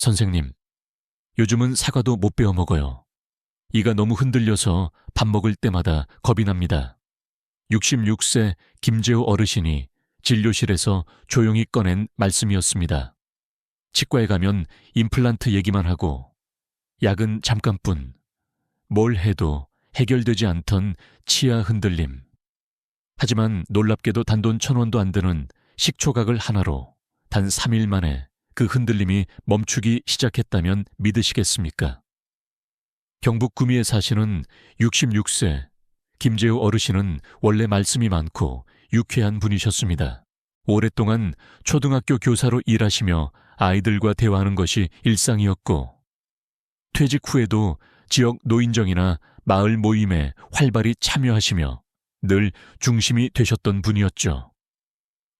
선생님, 요즘은 사과도 못 베어 먹어요. 이가 너무 흔들려서 밥 먹을 때마다 겁이 납니다. 66세 김재호 어르신이 진료실에서 조용히 꺼낸 말씀이었습니다. 치과에 가면 임플란트 얘기만 하고 약은 잠깐뿐, 뭘 해도 해결되지 않던 치아 흔들림. 하지만 놀랍게도 단돈 1,000원도 안 드는 식초각을 하나로 단 3일 만에 그 흔들림이 멈추기 시작했다면 믿으시겠습니까? 경북 구미에 사시는 66세 김재호 어르신은 원래 말씀이 많고 유쾌한 분이셨습니다. 오랫동안 초등학교 교사로 일하시며 아이들과 대화하는 것이 일상이었고, 퇴직 후에도 지역 노인정이나 마을 모임에 활발히 참여하시며 늘 중심이 되셨던 분이었죠.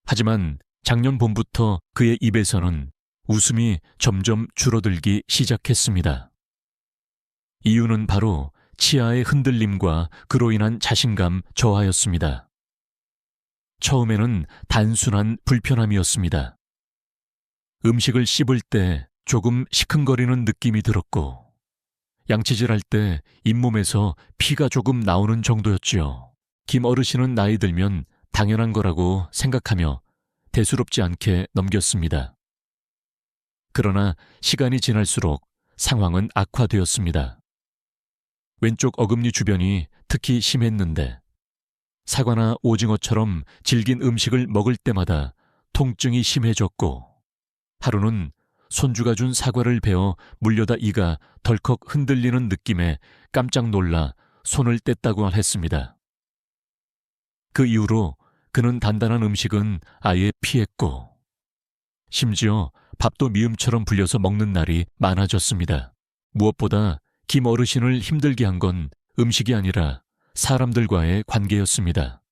하지만 작년 봄부터 그의 입에서는 웃음이 점점 줄어들기 시작했습니다. 이유는 바로 치아의 흔들림과 그로 인한 자신감 저하였습니다. 처음에는 단순한 불편함이었습니다. 음식을 씹을 때 조금 시큰거리는 느낌이 들었고, 양치질할 때 잇몸에서 피가 조금 나오는 정도였지요. 김 어르신은 나이 들면 당연한 거라고 생각하며 대수롭지 않게 넘겼습니다. 그러나 시간이 지날수록 상황은 악화되었습니다. 왼쪽 어금니 주변이 특히 심했는데, 사과나 오징어처럼 질긴 음식을 먹을 때마다 통증이 심해졌고, 하루는 손주가 준 사과를 베어 물려다 이가 덜컥 흔들리는 느낌에 깜짝 놀라 손을 뗐다고 했습니다. 그 이후로 그는 단단한 음식은 아예 피했고, 심지어 밥도 미음처럼 불려서 먹는 날이 많아졌습니다. 무엇보다 김 어르신을 힘들게 한 건 음식이 아니라 사람들과의 관계였습니다.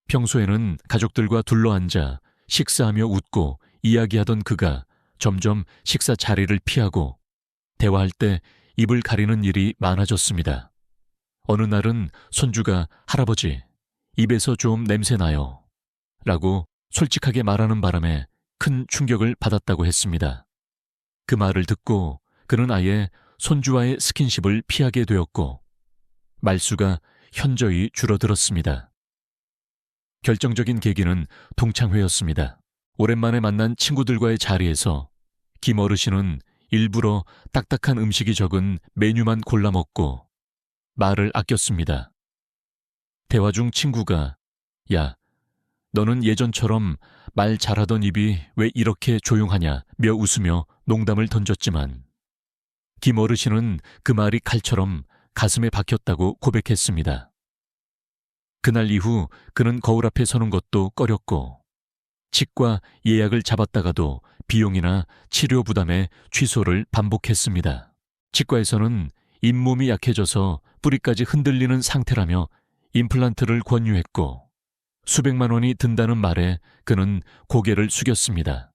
평소에는 가족들과 둘러앉아 식사하며 웃고 이야기하던 그가 점점 식사 자리를 피하고 대화할 때 입을 가리는 일이 많아졌습니다. 어느 날은 손주가 할아버지, 입에서 좀 냄새 나요 라고 솔직하게 말하는 바람에 큰 충격을 받았다고 했습니다. 그 말을 듣고 그는 아예 손주와의 스킨십을 피하게 되었고 말수가 현저히 줄어들었습니다. 결정적인 계기는 동창회였습니다. 오랜만에 만난 친구들과의 자리에서 김 어르신은 일부러 딱딱한 음식이 적은 메뉴만 골라 먹고 말을 아꼈습니다. 대화 중 친구가 야, 너는 예전처럼 말 잘하던 입이 왜 이렇게 조용하냐며 웃으며 농담을 던졌지만 김 어르신은 그 말이 칼처럼 가슴에 박혔다고 고백했습니다. 그날 이후 그는 거울 앞에 서는 것도 꺼렸고 치과 예약을 잡았다가도 비용이나 치료 부담에 취소를 반복했습니다. 치과에서는 잇몸이 약해져서 뿌리까지 흔들리는 상태라며 임플란트를 권유했고 수백만 원이 든다는 말에 그는 고개를 숙였습니다.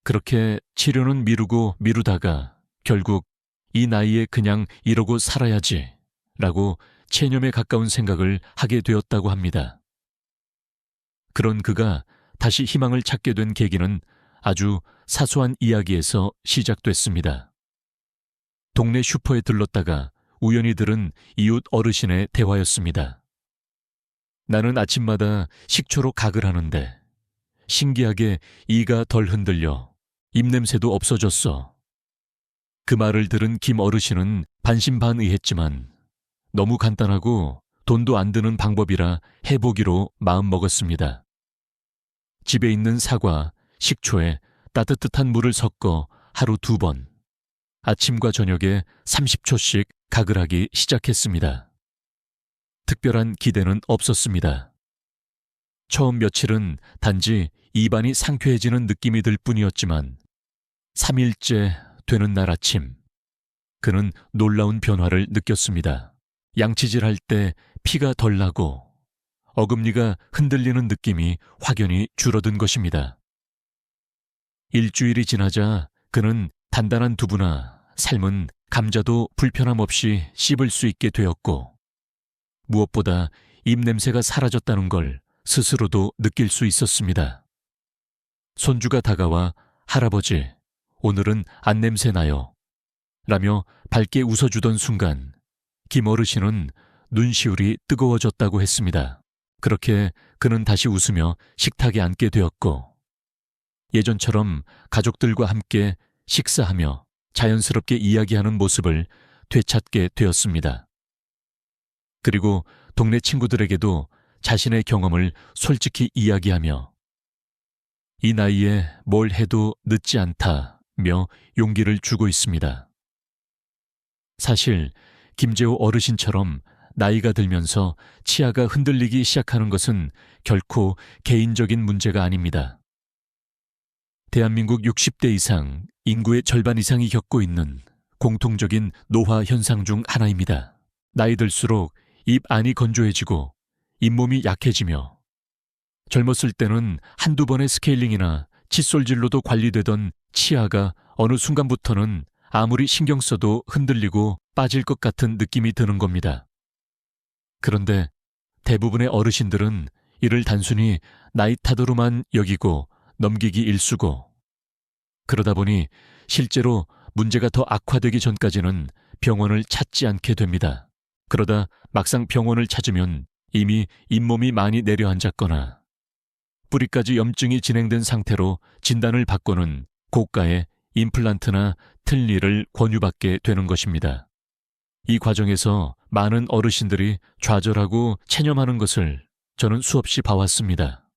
그렇게 치료는 미루고 미루다가 결국 이 나이에 그냥 이러고 살아야지 라고 체념에 가까운 생각을 하게 되었다고 합니다. 그런 그가 다시 희망을 찾게 된 계기는 아주 사소한 이야기에서 시작됐습니다. 동네 슈퍼에 들렀다가 우연히 들은 이웃 어르신의 대화였습니다. 나는 아침마다 식초로 각을 하는데 신기하게 이가 덜 흔들려 입냄새도 없어졌어. 그 말을 들은 김 어르신은 반신반의했지만 너무 간단하고 돈도 안 드는 방법이라 해보기로 마음먹었습니다. 집에 있는 사과, 식초에 따뜻한 물을 섞어 하루 2번, 아침과 저녁에 30초씩 각을 하기 시작했습니다. 특별한 기대는 없었습니다. 처음 며칠은 단지 입안이 상쾌해지는 느낌이 들 뿐이었지만 3일째 되는 날 아침, 그는 놀라운 변화를 느꼈습니다. 양치질할 때 피가 덜 나고 어금니가 흔들리는 느낌이 확연히 줄어든 것입니다. 일주일이 지나자 그는 단단한 두부나 삶은 감자도 불편함 없이 씹을 수 있게 되었고 무엇보다 입냄새가 사라졌다는 걸 스스로도 느낄 수 있었습니다. 손주가 다가와 할아버지, 오늘은 안 냄새 나요. 라며 밝게 웃어주던 순간 김 어르신은 눈시울이 뜨거워졌다고 했습니다. 그렇게 그는 다시 웃으며 식탁에 앉게 되었고 예전처럼 가족들과 함께 식사하며 자연스럽게 이야기하는 모습을 되찾게 되었습니다. 그리고 동네 친구들에게도 자신의 경험을 솔직히 이야기하며 이 나이에 뭘 해도 늦지 않다며 용기를 주고 있습니다. 사실 김재호 어르신처럼 나이가 들면서 치아가 흔들리기 시작하는 것은 결코 개인적인 문제가 아닙니다. 대한민국 60대 이상 인구의 절반 이상이 겪고 있는 공통적인 노화 현상 중 하나입니다. 나이 들수록 입 안이 건조해지고 잇몸이 약해지며 젊었을 때는 한두 번의 스케일링이나 칫솔질로도 관리되던 치아가 어느 순간부터는 아무리 신경 써도 흔들리고 빠질 것 같은 느낌이 드는 겁니다. 그런데 대부분의 어르신들은 이를 단순히 나이 탓으로만 여기고 넘기기 일쑤고 그러다 보니 실제로 문제가 더 악화되기 전까지는 병원을 찾지 않게 됩니다. 그러다 막상 병원을 찾으면 이미 잇몸이 많이 내려앉았거나 뿌리까지 염증이 진행된 상태로 진단을 받고는 고가의 임플란트나 틀니를 권유받게 되는 것입니다. 이 과정에서 많은 어르신들이 좌절하고 체념하는 것을 저는 수없이 봐왔습니다.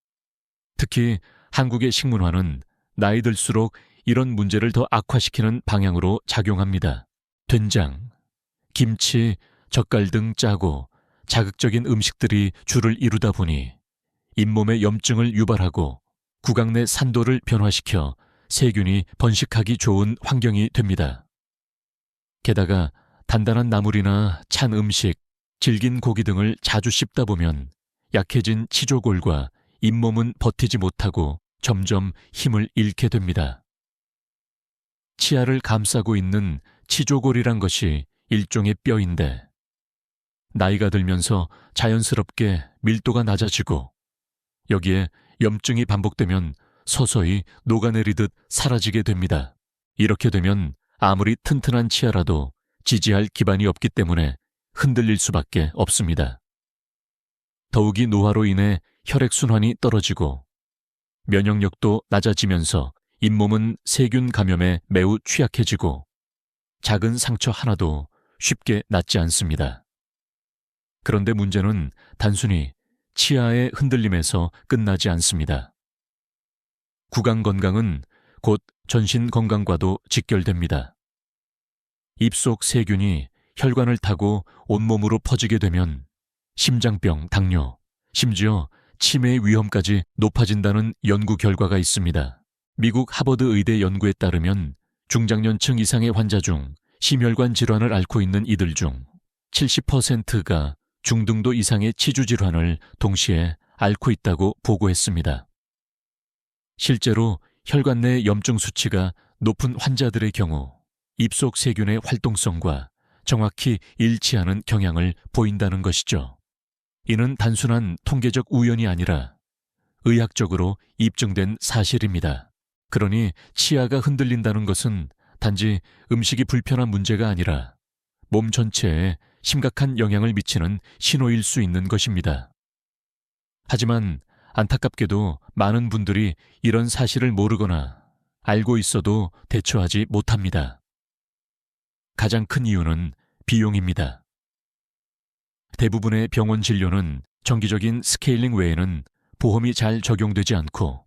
특히 한국의 식문화는 나이 들수록 이런 문제를 더 악화시키는 방향으로 작용합니다. 된장, 김치, 젓갈 등 짜고 자극적인 음식들이 주를 이루다 보니 잇몸의 염증을 유발하고 구강 내 산도를 변화시켜 세균이 번식하기 좋은 환경이 됩니다. 게다가 단단한 나물이나 찬 음식, 질긴 고기 등을 자주 씹다 보면 약해진 치조골과 잇몸은 버티지 못하고 점점 힘을 잃게 됩니다. 치아를 감싸고 있는 치조골이란 것이 일종의 뼈인데 나이가 들면서 자연스럽게 밀도가 낮아지고 여기에 염증이 반복되면 서서히 녹아내리듯 사라지게 됩니다. 이렇게 되면 아무리 튼튼한 치아라도 지지할 기반이 없기 때문에 흔들릴 수밖에 없습니다. 더욱이 노화로 인해 혈액순환이 떨어지고 면역력도 낮아지면서 잇몸은 세균 감염에 매우 취약해지고 작은 상처 하나도 쉽게 낫지 않습니다. 그런데 문제는 단순히 치아의 흔들림에서 끝나지 않습니다. 구강 건강은 곧 전신 건강과도 직결됩니다. 입속 세균이 혈관을 타고 온몸으로 퍼지게 되면 심장병, 당뇨, 심지어 치매의 위험까지 높아진다는 연구 결과가 있습니다. 미국 하버드 의대 연구에 따르면 중장년층 이상의 환자 중 심혈관 질환을 앓고 있는 이들 중 70%가 중등도 이상의 치주 질환을 동시에 앓고 있다고 보고했습니다. 실제로 혈관 내 염증 수치가 높은 환자들의 경우 입속 세균의 활동성과 정확히 일치하는 경향을 보인다는 것이죠. 이는 단순한 통계적 우연이 아니라 의학적으로 입증된 사실입니다. 그러니 치아가 흔들린다는 것은 단지 음식이 불편한 문제가 아니라 몸 전체에 심각한 영향을 미치는 신호일 수 있는 것입니다. 하지만 안타깝게도 많은 분들이 이런 사실을 모르거나 알고 있어도 대처하지 못합니다. 가장 큰 이유는 비용입니다. 대부분의 병원 진료는 정기적인 스케일링 외에는 보험이 잘 적용되지 않고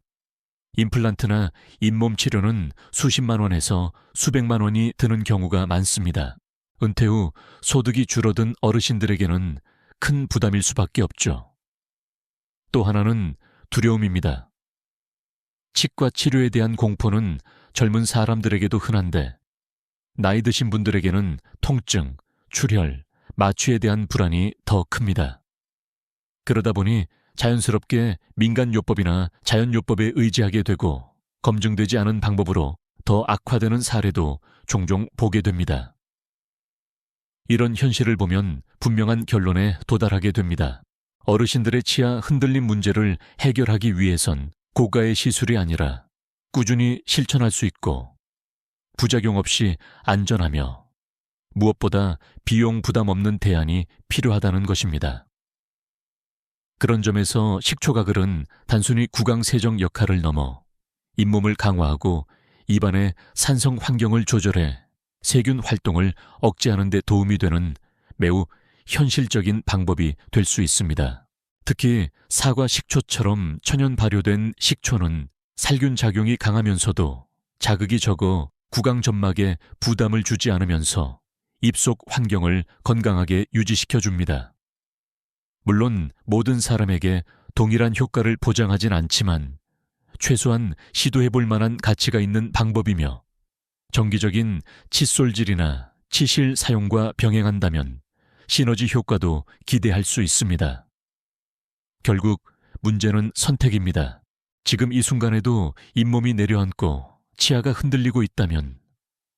임플란트나 잇몸 치료는 수십만 원에서 수백만 원이 드는 경우가 많습니다. 은퇴 후 소득이 줄어든 어르신들에게는 큰 부담일 수밖에 없죠. 또 하나는 두려움입니다. 치과 치료에 대한 공포는 젊은 사람들에게도 흔한데 나이 드신 분들에게는 통증, 출혈, 마취에 대한 불안이 더 큽니다. 그러다 보니 자연스럽게 민간요법이나 자연요법에 의지하게 되고 검증되지 않은 방법으로 더 악화되는 사례도 종종 보게 됩니다. 이런 현실을 보면 분명한 결론에 도달하게 됩니다. 어르신들의 치아 흔들림 문제를 해결하기 위해선 고가의 시술이 아니라 꾸준히 실천할 수 있고 부작용 없이 안전하며 무엇보다 비용 부담 없는 대안이 필요하다는 것입니다. 그런 점에서 식초가글은 단순히 구강 세정 역할을 넘어 잇몸을 강화하고 입안의 산성 환경을 조절해 세균 활동을 억제하는 데 도움이 되는 매우 현실적인 방법이 될 수 있습니다. 특히 사과 식초처럼 천연 발효된 식초는 살균 작용이 강하면서도 자극이 적어 구강 점막에 부담을 주지 않으면서 입속 환경을 건강하게 유지시켜 줍니다. 물론 모든 사람에게 동일한 효과를 보장하진 않지만 최소한 시도해 볼 만한 가치가 있는 방법이며 정기적인 칫솔질이나 치실 사용과 병행한다면 시너지 효과도 기대할 수 있습니다. 결국 문제는 선택입니다. 지금 이 순간에도 잇몸이 내려앉고 치아가 흔들리고 있다면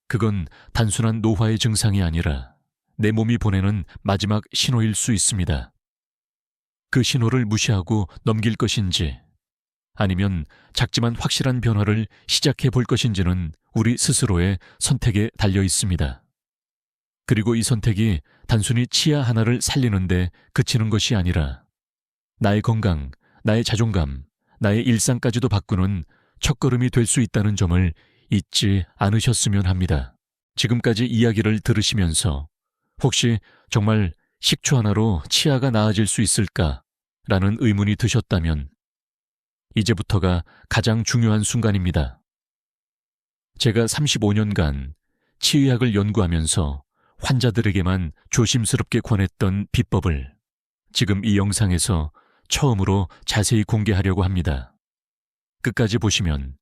그건 단순한 노화의 증상이 아니라 내 몸이 보내는 마지막 신호일 수 있습니다. 그 신호를 무시하고 넘길 것인지 아니면 작지만 확실한 변화를 시작해 볼 것인지는 우리 스스로의 선택에 달려 있습니다. 그리고 이 선택이 단순히 치아 하나를 살리는데 그치는 것이 아니라 나의 건강, 나의 자존감, 나의 일상까지도 바꾸는 첫걸음이 될 수 있다는 점을 잊지 않으셨으면 합니다. 지금까지 이야기를 들으시면서 혹시 정말 식초 하나로 치아가 나아질 수 있을까라는 의문이 드셨다면 이제부터가 가장 중요한 순간입니다. 제가 35년간 치의학을 연구하면서 환자들에게만 조심스럽게 권했던 비법을 지금 이 영상에서 처음으로 자세히 공개하려고 합니다. 끝까지 보시면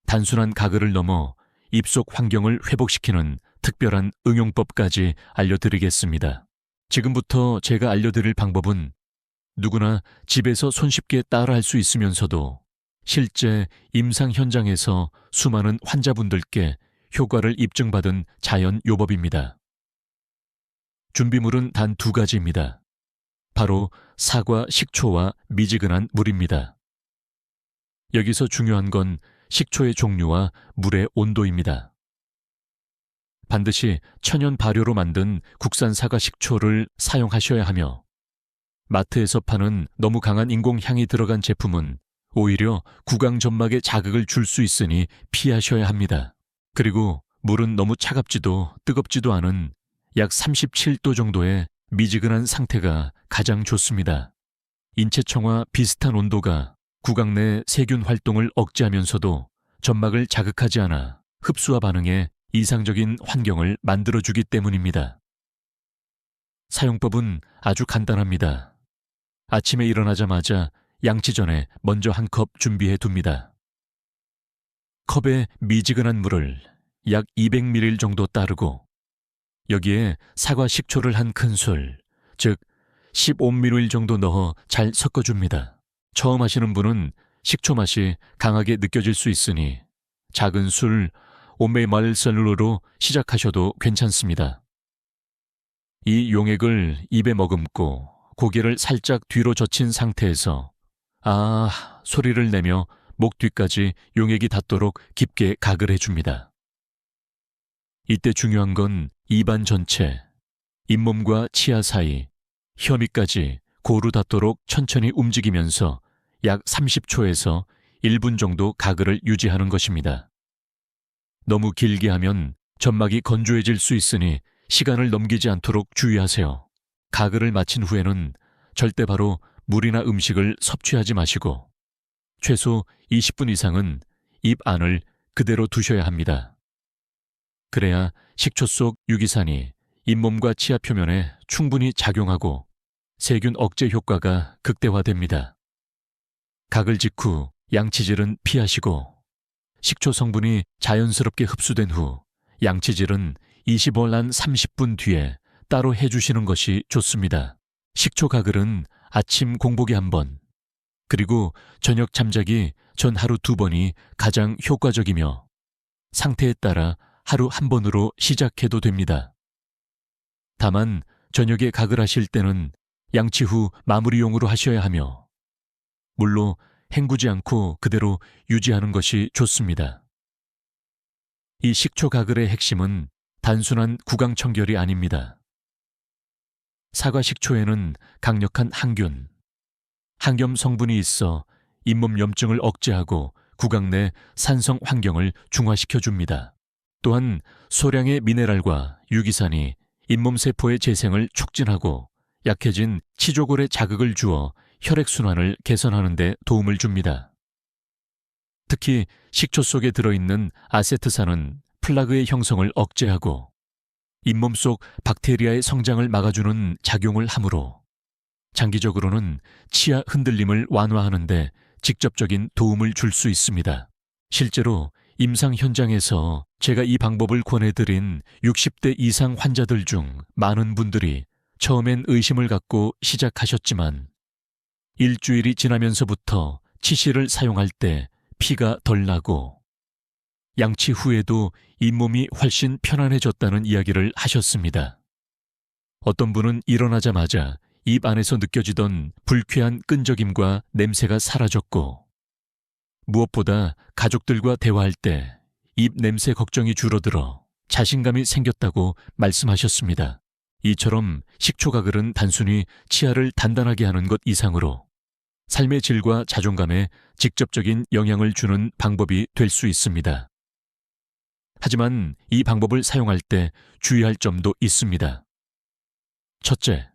단순한 가글을 넘어 입속 환경을 회복시키는 특별한 응용법까지 알려드리겠습니다. 지금부터 제가 알려드릴 방법은 누구나 집에서 손쉽게 따라할 수 있으면서도 실제 임상 현장에서 수많은 환자분들께 효과를 입증받은 자연 요법입니다. 준비물은 단 2가지입니다. 바로 사과 식초와 미지근한 물입니다. 여기서 중요한 건 식초의 종류와 물의 온도입니다. 반드시 천연 발효로 만든 국산 사과 식초를 사용하셔야 하며 마트에서 파는 너무 강한 인공향이 들어간 제품은 오히려 구강 점막에 자극을 줄 수 있으니 피하셔야 합니다. 그리고 물은 너무 차갑지도 뜨겁지도 않은 약 37도 정도의 미지근한 상태가 가장 좋습니다. 인체청과 비슷한 온도가 구강 내 세균 활동을 억제하면서도 점막을 자극하지 않아 흡수와 반응에 이상적인 환경을 만들어주기 때문입니다. 사용법은 아주 간단합니다. 아침에 일어나자마자 양치 전에 먼저 한 컵 준비해 둡니다. 컵에 미지근한 물을 약 200ml 정도 따르고 여기에 사과 식초를 한 큰술, 즉 15ml 정도 넣어 잘 섞어줍니다. 처음 하시는 분은 식초 맛이 강하게 느껴질 수 있으니 작은 술 오메말살루로 시작하셔도 괜찮습니다. 이 용액을 입에 머금고 고개를 살짝 뒤로 젖힌 상태에서 아 소리를 내며 목 뒤까지 용액이 닿도록 깊게 가글 해줍니다. 이때 중요한 건 입안 전체, 잇몸과 치아 사이, 혀밑까지 고루 닿도록 천천히 움직이면서 약 30초에서 1분 정도 가글을 유지하는 것입니다. 너무 길게 하면 점막이 건조해질 수 있으니 시간을 넘기지 않도록 주의하세요. 가글을 마친 후에는 절대 바로 물이나 음식을 섭취하지 마시고 최소 20분 이상은 입 안을 그대로 두셔야 합니다. 그래야 식초 속 유기산이 잇몸과 치아 표면에 충분히 작용하고 세균 억제 효과가 극대화됩니다. 가글 직후 양치질은 피하시고 식초 성분이 자연스럽게 흡수된 후 양치질은 20월 30분 뒤에 따로 해주시는 것이 좋습니다. 식초 가글은 아침 공복에 1번, 그리고 저녁 잠자기 전 하루 2번이 가장 효과적이며 상태에 따라 하루 1번으로 시작해도 됩니다. 다만 저녁에 가글하실 때는 양치 후 마무리용으로 하셔야 하며 물로 헹구지 않고 그대로 유지하는 것이 좋습니다. 이 식초 가글의 핵심은 단순한 구강 청결이 아닙니다. 사과 식초에는 강력한 항균, 항염 성분이 있어 잇몸 염증을 억제하고 구강 내 산성 환경을 중화시켜 줍니다. 또한 소량의 미네랄과 유기산이 잇몸 세포의 재생을 촉진하고 약해진 치조골에 자극을 주어 혈액순환을 개선하는 데 도움을 줍니다. 특히 식초 속에 들어있는 아세트산은 플라그의 형성을 억제하고 잇몸 속 박테리아의 성장을 막아주는 작용을 하므로 장기적으로는 치아 흔들림을 완화하는 데 직접적인 도움을 줄 수 있습니다. 실제로 임상 현장에서 제가 이 방법을 권해드린 60대 이상 환자들 중 많은 분들이 처음엔 의심을 갖고 시작하셨지만 일주일이 지나면서부터 치실을 사용할 때 피가 덜 나고 양치 후에도 잇몸이 훨씬 편안해졌다는 이야기를 하셨습니다. 어떤 분은 일어나자마자 입 안에서 느껴지던 불쾌한 끈적임과 냄새가 사라졌고 무엇보다 가족들과 대화할 때 입 냄새 걱정이 줄어들어 자신감이 생겼다고 말씀하셨습니다. 이처럼 식초 가글은 단순히 치아를 단단하게 하는 것 이상으로 삶의 질과 자존감에 직접적인 영향을 주는 방법이 될 수 있습니다. 하지만 이 방법을 사용할 때 주의할 점도 있습니다. 첫째,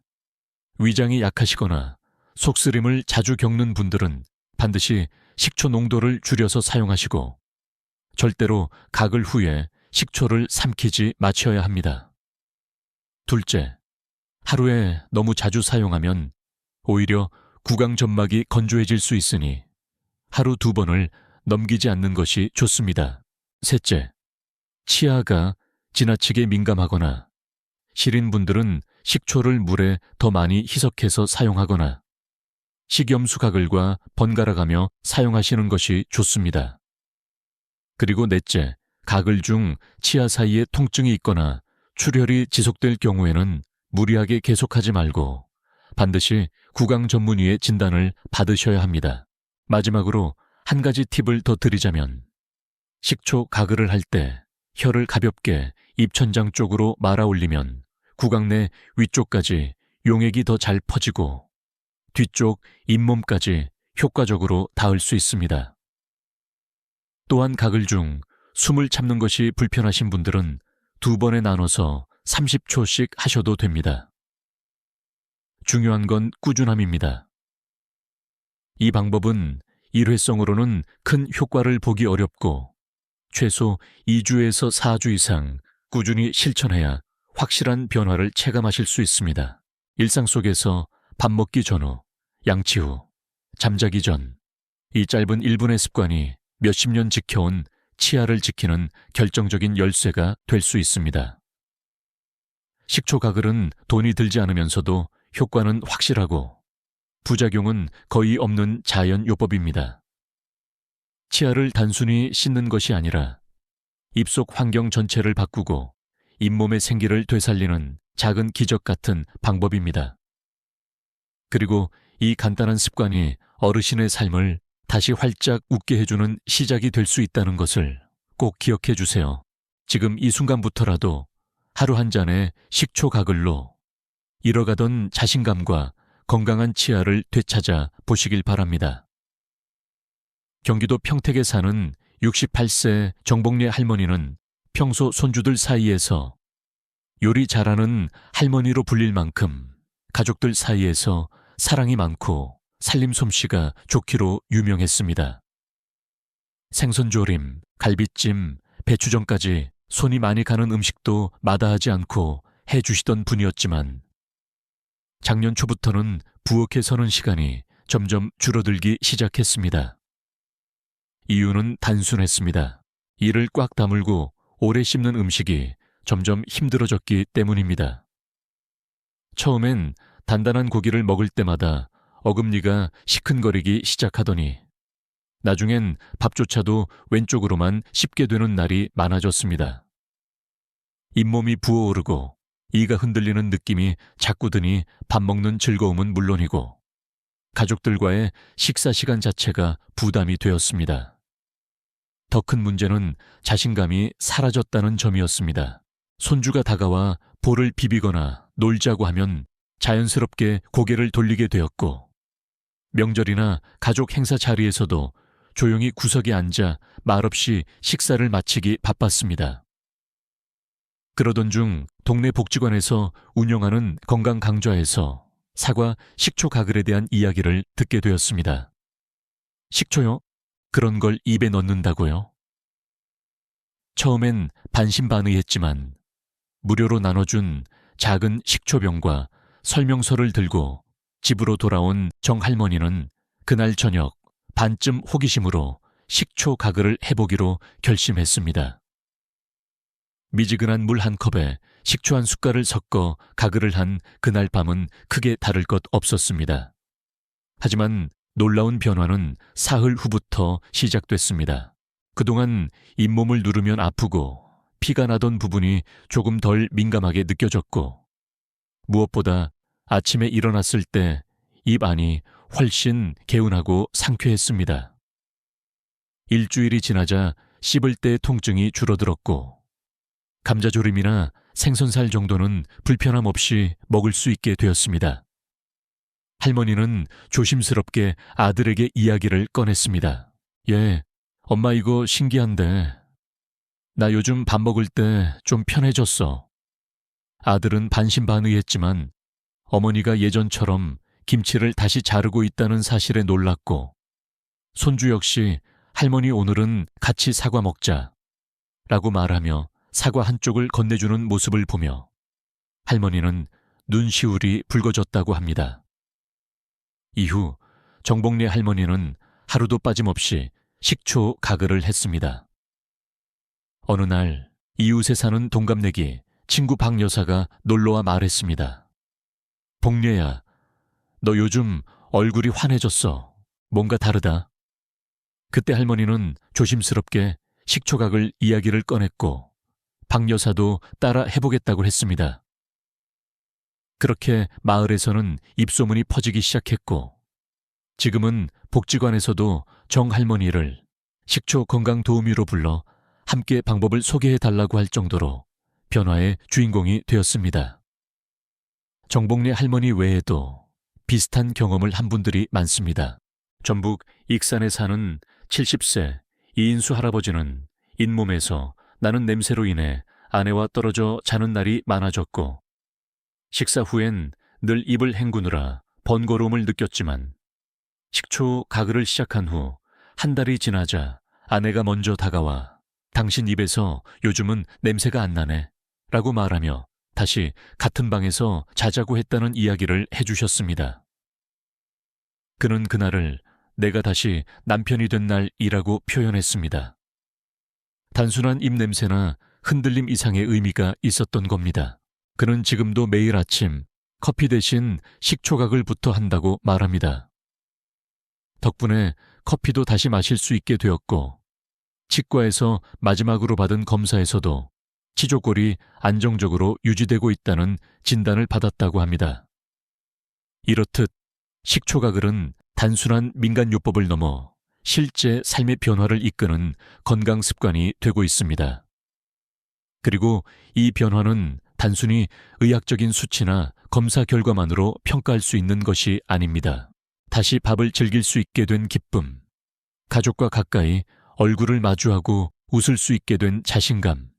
위장이 약하시거나 속쓰림을 자주 겪는 분들은 반드시 식초 농도를 줄여서 사용하시고 절대로 가글 후에 식초를 삼키지 마셔야 합니다. 둘째, 하루에 너무 자주 사용하면 오히려 구강 점막이 건조해질 수 있으니 하루 2번을 넘기지 않는 것이 좋습니다. 셋째, 치아가 지나치게 민감하거나 시린 분들은 식초를 물에 더 많이 희석해서 사용하거나 식염수 가글과 번갈아가며 사용하시는 것이 좋습니다. 그리고 넷째, 가글 중 치아 사이에 통증이 있거나 출혈이 지속될 경우에는 무리하게 계속하지 말고 반드시 구강 전문의의 진단을 받으셔야 합니다. 마지막으로 한 가지 팁을 더 드리자면 식초 가글을 할 때 혀를 가볍게 입천장 쪽으로 말아 올리면 구강 내 위쪽까지 용액이 더 잘 퍼지고 뒤쪽 잇몸까지 효과적으로 닿을 수 있습니다. 또한 가글 중 숨을 참는 것이 불편하신 분들은 2번에 나눠서 30초씩 하셔도 됩니다. 중요한 건 꾸준함입니다. 이 방법은 일회성으로는 큰 효과를 보기 어렵고 최소 2주에서 4주 이상 꾸준히 실천해야 확실한 변화를 체감하실 수 있습니다. 일상 속에서 밥 먹기 전후, 양치 후, 잠자기 전, 이 짧은 1분의 습관이 몇십 년 지켜온 치아를 지키는 결정적인 열쇠가 될 수 있습니다. 식초 가글은 돈이 들지 않으면서도 효과는 확실하고 부작용은 거의 없는 자연 요법입니다. 치아를 단순히 씻는 것이 아니라 입속 환경 전체를 바꾸고 잇몸의 생기를 되살리는 작은 기적 같은 방법입니다. 그리고 이 간단한 습관이 어르신의 삶을 다시 활짝 웃게 해주는 시작이 될 수 있다는 것을 꼭 기억해 주세요. 지금 이 순간부터라도 하루 한 잔의 식초 가글로 잃어가던 자신감과 건강한 치아를 되찾아 보시길 바랍니다. 경기도 평택에 사는 68세 정복래 할머니는 평소 손주들 사이에서 요리 잘하는 할머니로 불릴 만큼 가족들 사이에서 사랑이 많고 살림 솜씨가 좋기로 유명했습니다. 생선조림, 갈비찜, 배추전까지 손이 많이 가는 음식도 마다하지 않고 해주시던 분이었지만 작년 초부터는 부엌에 서는 시간이 점점 줄어들기 시작했습니다. 이유는 단순했습니다. 이를 꽉 다물고 오래 씹는 음식이 점점 힘들어졌기 때문입니다. 처음엔 단단한 고기를 먹을 때마다 어금니가 시큰거리기 시작하더니 나중엔 밥조차도 왼쪽으로만 씹게 되는 날이 많아졌습니다. 잇몸이 부어오르고 이가 흔들리는 느낌이 자꾸 드니 밥 먹는 즐거움은 물론이고 가족들과의 식사 시간 자체가 부담이 되었습니다. 더 큰 문제는 자신감이 사라졌다는 점이었습니다. 손주가 다가와 볼을 비비거나 놀자고 하면 자연스럽게 고개를 돌리게 되었고, 명절이나 가족 행사 자리에서도 조용히 구석에 앉아 말없이 식사를 마치기 바빴습니다. 그러던 중 동네 복지관에서 운영하는 건강 강좌에서 사과, 식초 가글에 대한 이야기를 듣게 되었습니다. 식초요? 그런 걸 입에 넣는다고요? 처음엔 반신반의했지만 무료로 나눠준 작은 식초병과 설명서를 들고 집으로 돌아온 정 할머니는 그날 저녁 반쯤 호기심으로 식초 가글을 해보기로 결심했습니다. 미지근한 물 한 컵에 식초 한 숟갈을 섞어 가글을 한 그날 밤은 크게 다를 것 없었습니다. 하지만 놀라운 변화는 사흘 후부터 시작됐습니다. 그동안 잇몸을 누르면 아프고 피가 나던 부분이 조금 덜 민감하게 느껴졌고, 무엇보다 아침에 일어났을 때 입 안이 훨씬 개운하고 상쾌했습니다. 일주일이 지나자 씹을 때 통증이 줄어들었고, 감자조림이나 생선살 정도는 불편함 없이 먹을 수 있게 되었습니다. 할머니는 조심스럽게 아들에게 이야기를 꺼냈습니다. 예, 엄마 이거 신기한데 나 요즘 밥 먹을 때 좀 편해졌어. 아들은 반신반의했지만 어머니가 예전처럼 김치를 다시 자르고 있다는 사실에 놀랐고, 손주 역시 할머니 오늘은 같이 사과 먹자 라고 말하며 사과 한쪽을 건네주는 모습을 보며 할머니는 눈시울이 붉어졌다고 합니다. 이후 정복래 할머니는 하루도 빠짐없이 식초 가글을 했습니다. 어느 날 이웃에 사는 동갑내기 친구 박 여사가 놀러와 말했습니다. 복래야, 너 요즘 얼굴이 환해졌어. 뭔가 다르다. 그때 할머니는 조심스럽게 식초각을 이야기를 꺼냈고 박 여사도 따라 해보겠다고 했습니다. 그렇게 마을에서는 입소문이 퍼지기 시작했고, 지금은 복지관에서도 정 할머니를 식초 건강 도우미로 불러 함께 방법을 소개해달라고 할 정도로 변화의 주인공이 되었습니다. 정복래 할머니 외에도 비슷한 경험을 한 분들이 많습니다. 전북 익산에 사는 70세 이인수 할아버지는 잇몸에서 나는 냄새로 인해 아내와 떨어져 자는 날이 많아졌고, 식사 후엔 늘 입을 헹구느라 번거로움을 느꼈지만 식초 가글을 시작한 후 한 달이 지나자 아내가 먼저 다가와 당신 입에서 요즘은 냄새가 안 나네 라고 말하며 다시 같은 방에서 자자고 했다는 이야기를 해주셨습니다. 그는 그날을 내가 다시 남편이 된 날이라고 표현했습니다. 단순한 입냄새나 흔들림 이상의 의미가 있었던 겁니다. 그는 지금도 매일 아침 커피 대신 식초각을부터 한다고 말합니다. 덕분에 커피도 다시 마실 수 있게 되었고, 치과에서 마지막으로 받은 검사에서도 치조골이 안정적으로 유지되고 있다는 진단을 받았다고 합니다. 이렇듯 식초가글은 단순한 민간요법을 넘어 실제 삶의 변화를 이끄는 건강 습관이 되고 있습니다. 그리고 이 변화는 단순히 의학적인 수치나 검사 결과만으로 평가할 수 있는 것이 아닙니다. 다시 밥을 즐길 수 있게 된 기쁨, 가족과 가까이 얼굴을 마주하고 웃을 수 있게 된 자신감,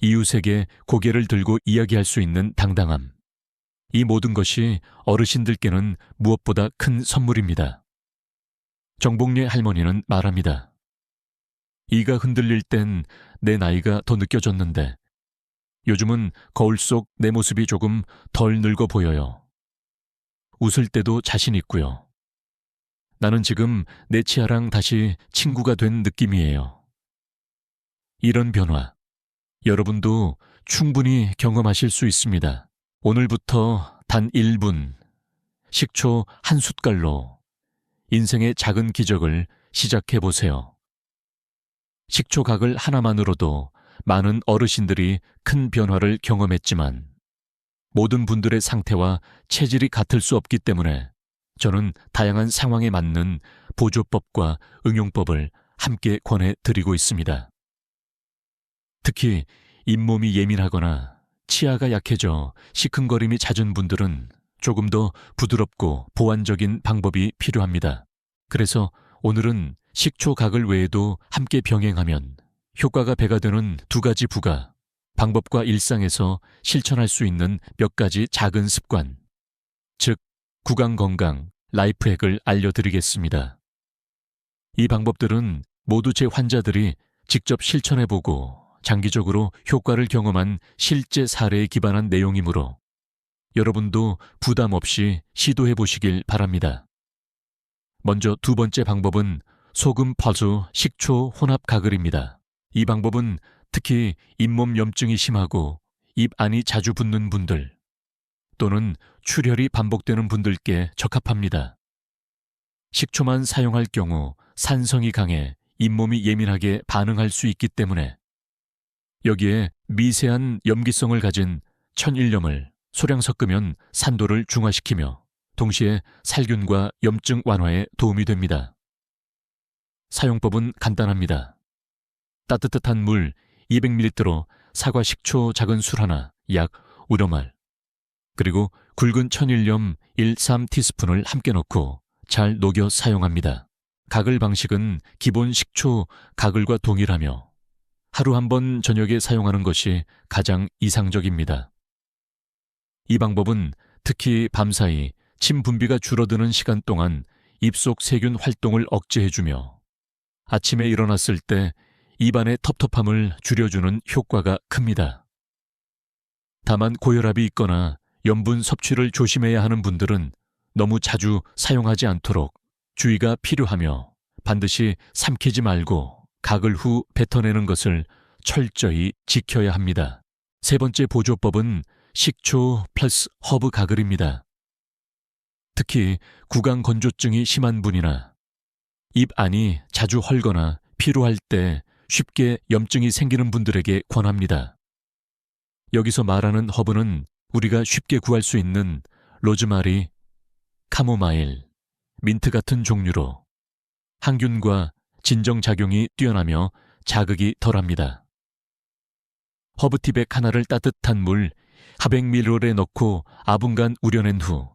이웃에게 고개를 들고 이야기할 수 있는 당당함, 이 모든 것이 어르신들께는 무엇보다 큰 선물입니다. 정복래 할머니는 말합니다. 이가 흔들릴 땐 내 나이가 더 느껴졌는데 요즘은 거울 속 내 모습이 조금 덜 늙어 보여요. 웃을 때도 자신 있고요. 나는 지금 내 치아랑 다시 친구가 된 느낌이에요. 이런 변화, 여러분도 충분히 경험하실 수 있습니다. 오늘부터 단 1분, 식초 한 숟갈로 인생의 작은 기적을 시작해보세요. 식초각을 하나만으로도 많은 어르신들이 큰 변화를 경험했지만 모든 분들의 상태와 체질이 같을 수 없기 때문에 저는 다양한 상황에 맞는 보조법과 응용법을 함께 권해드리고 있습니다. 특히 잇몸이 예민하거나 치아가 약해져 시큰거림이 잦은 분들은 조금 더 부드럽고 보완적인 방법이 필요합니다. 그래서 오늘은 식초 가글 외에도 함께 병행하면 효과가 배가 되는 두 가지 부가 방법과 일상에서 실천할 수 있는 몇 가지 작은 습관, 즉 구강건강 라이프핵을 알려드리겠습니다. 이 방법들은 모두 제 환자들이 직접 실천해보고 장기적으로 효과를 경험한 실제 사례에 기반한 내용이므로 여러분도 부담 없이 시도해 보시길 바랍니다. 먼저 두 번째 방법은 소금 파수 식초 혼합 가글입니다. 이 방법은 특히 잇몸 염증이 심하고 입 안이 자주 붓는 분들 또는 출혈이 반복되는 분들께 적합합니다. 식초만 사용할 경우 산성이 강해 잇몸이 예민하게 반응할 수 있기 때문에 여기에 미세한 염기성을 가진 천일염을 소량 섞으면 산도를 중화시키며 동시에 살균과 염증 완화에 도움이 됩니다. 사용법은 간단합니다. 따뜻한 물 200ml로 사과 식초 작은 술 하나, 약 우려말, 그리고 굵은 천일염 1~3티스푼을 함께 넣고 잘 녹여 사용합니다. 가글 방식은 기본 식초 가글과 동일하며 하루 한 번 저녁에 사용하는 것이 가장 이상적입니다. 이 방법은 특히 밤사이 침 분비가 줄어드는 시간 동안 입속 세균 활동을 억제해주며 아침에 일어났을 때 입안의 텁텁함을 줄여주는 효과가 큽니다. 다만 고혈압이 있거나 염분 섭취를 조심해야 하는 분들은 너무 자주 사용하지 않도록 주의가 필요하며 반드시 삼키지 말고 가글 후 뱉어내는 것을 철저히 지켜야 합니다. 세 번째 보조법은 식초 플러스 허브 가글입니다. 특히 구강 건조증이 심한 분이나 입 안이 자주 헐거나 피로할 때 쉽게 염증이 생기는 분들에게 권합니다. 여기서 말하는 허브는 우리가 쉽게 구할 수 있는 로즈마리, 카모마일, 민트 같은 종류로 항균과 진정작용이 뛰어나며 자극이 덜합니다. 허브티백 하나를 따뜻한 물 400ml에 넣고 아분간 우려낸 후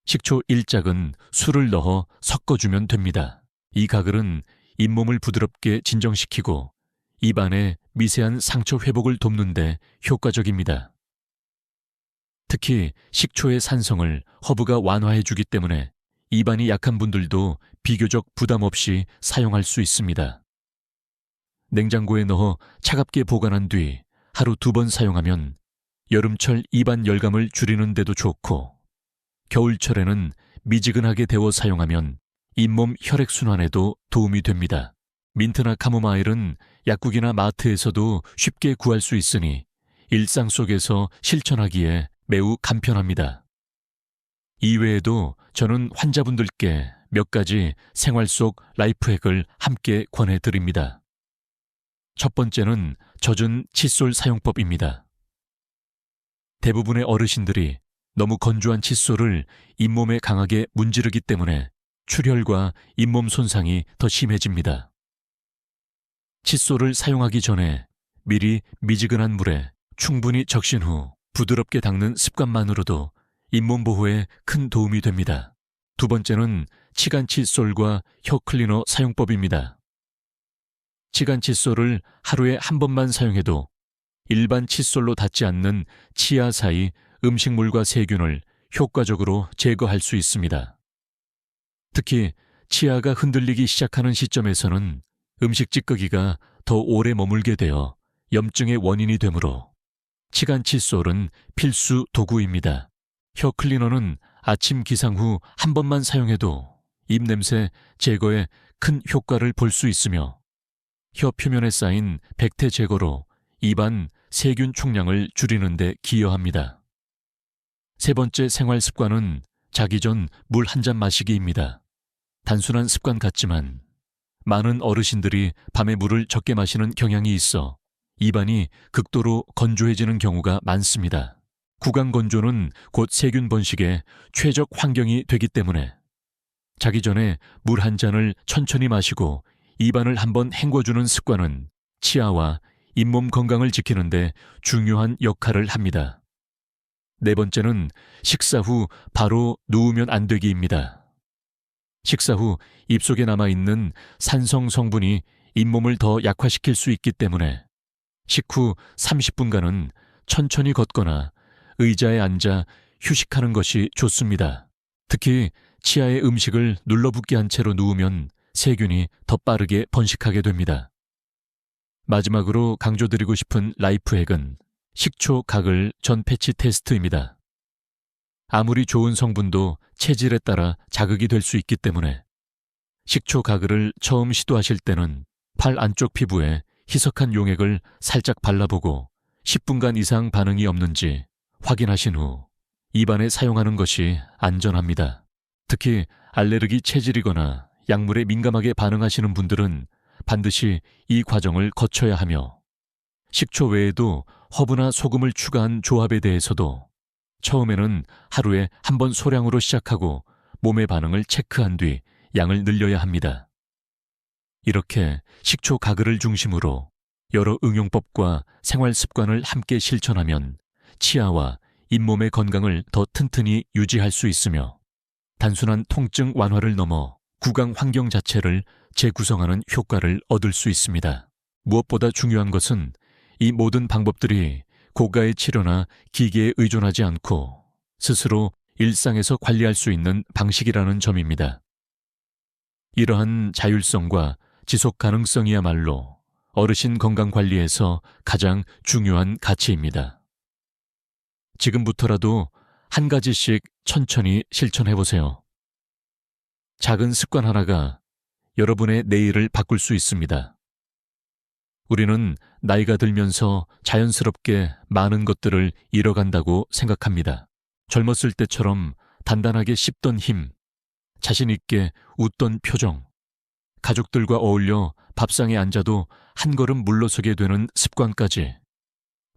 식초 1작은 술을 넣어 섞어주면 됩니다. 이 가글은 잇몸을 부드럽게 진정시키고 입안의 미세한 상처 회복을 돕는 데 효과적입니다. 특히 식초의 산성을 허브가 완화해주기 때문에 입안이 약한 분들도 비교적 부담 없이 사용할 수 있습니다. 냉장고에 넣어 차갑게 보관한 뒤 하루 2번 사용하면 여름철 입안 열감을 줄이는 데도 좋고 겨울철에는 미지근하게 데워 사용하면 잇몸 혈액순환에도 도움이 됩니다. 민트나 카모마일은 약국이나 마트에서도 쉽게 구할 수 있으니 일상 속에서 실천하기에 매우 간편합니다. 이외에도 저는 환자분들께 몇 가지 생활 속 라이프핵을 함께 권해드립니다. 첫 번째는 젖은 칫솔 사용법입니다. 대부분의 어르신들이 너무 건조한 칫솔을 잇몸에 강하게 문지르기 때문에 출혈과 잇몸 손상이 더 심해집니다. 칫솔을 사용하기 전에 미리 미지근한 물에 충분히 적신 후 부드럽게 닦는 습관만으로도 잇몸 보호에 큰 도움이 됩니다. 두 번째는 치간 칫솔과 혀 클리너 사용법입니다. 치간 칫솔을 하루에 한 번만 사용해도 일반 칫솔로 닿지 않는 치아 사이 음식물과 세균을 효과적으로 제거할 수 있습니다. 특히 치아가 흔들리기 시작하는 시점에서는 음식 찌꺼기가 더 오래 머물게 되어 염증의 원인이 되므로 치간 칫솔은 필수 도구입니다. 혀 클리너는 아침 기상 후 한 번만 사용해도 입냄새 제거에 큰 효과를 볼 수 있으며 혀 표면에 쌓인 백태 제거로 입안 세균 총량을 줄이는 데 기여합니다. 세 번째 생활 습관은 자기 전 물 한 잔 마시기입니다. 단순한 습관 같지만 많은 어르신들이 밤에 물을 적게 마시는 경향이 있어 입안이 극도로 건조해지는 경우가 많습니다. 구강 건조는 곧 세균 번식의 최적 환경이 되기 때문에 자기 전에 물 한 잔을 천천히 마시고 입안을 한번 헹궈주는 습관은 치아와 잇몸 건강을 지키는데 중요한 역할을 합니다. 네 번째는 식사 후 바로 누우면 안 되기입니다. 식사 후 입속에 남아있는 산성 성분이 잇몸을 더 약화시킬 수 있기 때문에 식후 30분간은 천천히 걷거나 의자에 앉아 휴식하는 것이 좋습니다. 특히 치아에 음식을 눌러붙게 한 채로 누우면 세균이 더 빠르게 번식하게 됩니다. 마지막으로 강조드리고 싶은 라이프핵은 식초 가글 전 패치 테스트입니다. 아무리 좋은 성분도 체질에 따라 자극이 될 수 있기 때문에 식초 가글을 처음 시도하실 때는 팔 안쪽 피부에 희석한 용액을 살짝 발라보고 10분간 이상 반응이 없는지 확인하신 후 입안에 사용하는 것이 안전합니다. 특히 알레르기 체질이거나 약물에 민감하게 반응하시는 분들은 반드시 이 과정을 거쳐야 하며 식초 외에도 허브나 소금을 추가한 조합에 대해서도 처음에는 하루에 한 번 소량으로 시작하고 몸의 반응을 체크한 뒤 양을 늘려야 합니다. 이렇게 식초 가글을 중심으로 여러 응용법과 생활 습관을 함께 실천하면 치아와 잇몸의 건강을 더 튼튼히 유지할 수 있으며 단순한 통증 완화를 넘어 구강 환경 자체를 재구성하는 효과를 얻을 수 있습니다. 무엇보다 중요한 것은 이 모든 방법들이 고가의 치료나 기계에 의존하지 않고 스스로 일상에서 관리할 수 있는 방식이라는 점입니다. 이러한 자율성과 지속 가능성이야말로 어르신 건강 관리에서 가장 중요한 가치입니다. 지금부터라도 한 가지씩 천천히 실천해 보세요. 작은 습관 하나가 여러분의 내일을 바꿀 수 있습니다. 우리는 나이가 들면서 자연스럽게 많은 것들을 잃어간다고 생각합니다. 젊었을 때처럼 단단하게 씹던 힘, 자신 있게 웃던 표정, 가족들과 어울려 밥상에 앉아도 한 걸음 물러서게 되는 습관까지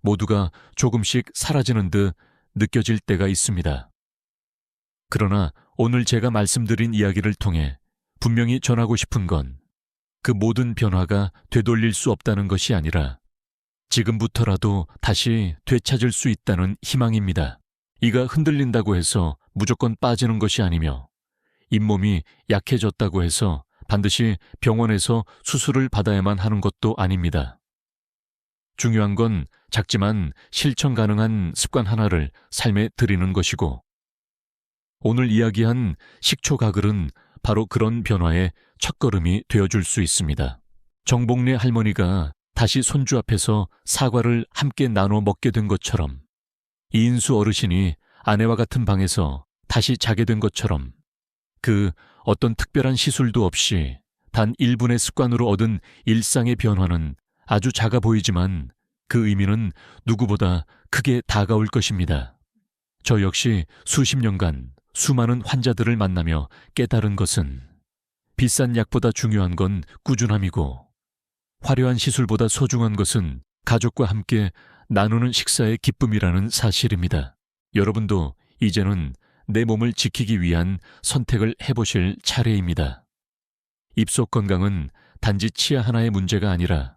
모두가 조금씩 사라지는 듯 느껴질 때가 있습니다. 그러나 오늘 제가 말씀드린 이야기를 통해 분명히 전하고 싶은 건 그 모든 변화가 되돌릴 수 없다는 것이 아니라 지금부터라도 다시 되찾을 수 있다는 희망입니다. 이가 흔들린다고 해서 무조건 빠지는 것이 아니며 잇몸이 약해졌다고 해서 반드시 병원에서 수술을 받아야만 하는 것도 아닙니다. 중요한 건 작지만 실천 가능한 습관 하나를 삶에 들이는 것이고 오늘 이야기한 식초 가글은 바로 그런 변화의 첫걸음이 되어줄 수 있습니다. 정복래 할머니가 다시 손주 앞에서 사과를 함께 나눠 먹게 된 것처럼 이인수 어르신이 아내와 같은 방에서 다시 자게 된 것처럼 그 어떤 특별한 시술도 없이 단 1분의 습관으로 얻은 일상의 변화는 아주 작아 보이지만 그 의미는 누구보다 크게 다가올 것입니다. 저 역시 수십 년간 수많은 환자들을 만나며 깨달은 것은 비싼 약보다 중요한 건 꾸준함이고 화려한 시술보다 소중한 것은 가족과 함께 나누는 식사의 기쁨이라는 사실입니다. 여러분도 이제는 내 몸을 지키기 위한 선택을 해보실 차례입니다. 입속 건강은 단지 치아 하나의 문제가 아니라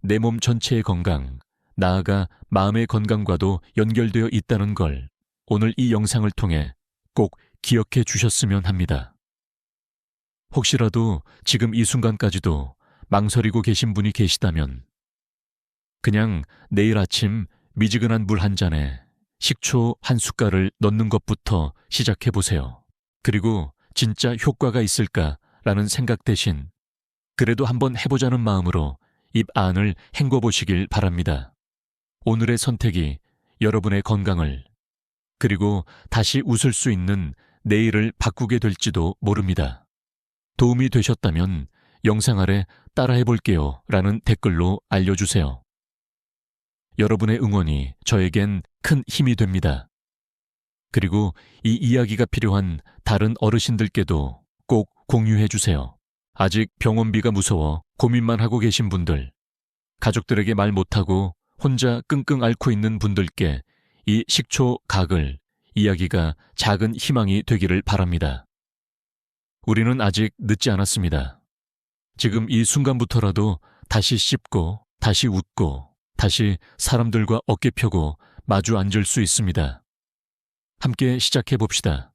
내 몸 전체의 건강, 나아가 마음의 건강과도 연결되어 있다는 걸 오늘 이 영상을 통해 꼭 기억해 주셨으면 합니다. 혹시라도 지금 이 순간까지도 망설이고 계신 분이 계시다면 그냥 내일 아침 미지근한 물 한 잔에 식초 한 숟갈을 넣는 것부터 시작해 보세요. 그리고 진짜 효과가 있을까라는 생각 대신 그래도 한번 해보자는 마음으로 입 안을 헹궈 보시길 바랍니다. 오늘의 선택이 여러분의 건강을 그리고 다시 웃을 수 있는 내일을 바꾸게 될지도 모릅니다. 도움이 되셨다면 영상 아래 따라해 볼게요 라는 댓글로 알려주세요. 여러분의 응원이 저에겐 큰 힘이 됩니다. 그리고 이 이야기가 필요한 다른 어르신들께도 꼭 공유해 주세요. 아직 병원비가 무서워 고민만 하고 계신 분들, 가족들에게 말 못하고 혼자 끙끙 앓고 있는 분들께 이 식초 가글 이야기가 작은 희망이 되기를 바랍니다. 우리는 아직 늦지 않았습니다. 지금 이 순간부터라도 다시 씹고, 다시 웃고, 다시 사람들과 어깨 펴고 마주 앉을 수 있습니다. 함께 시작해 봅시다.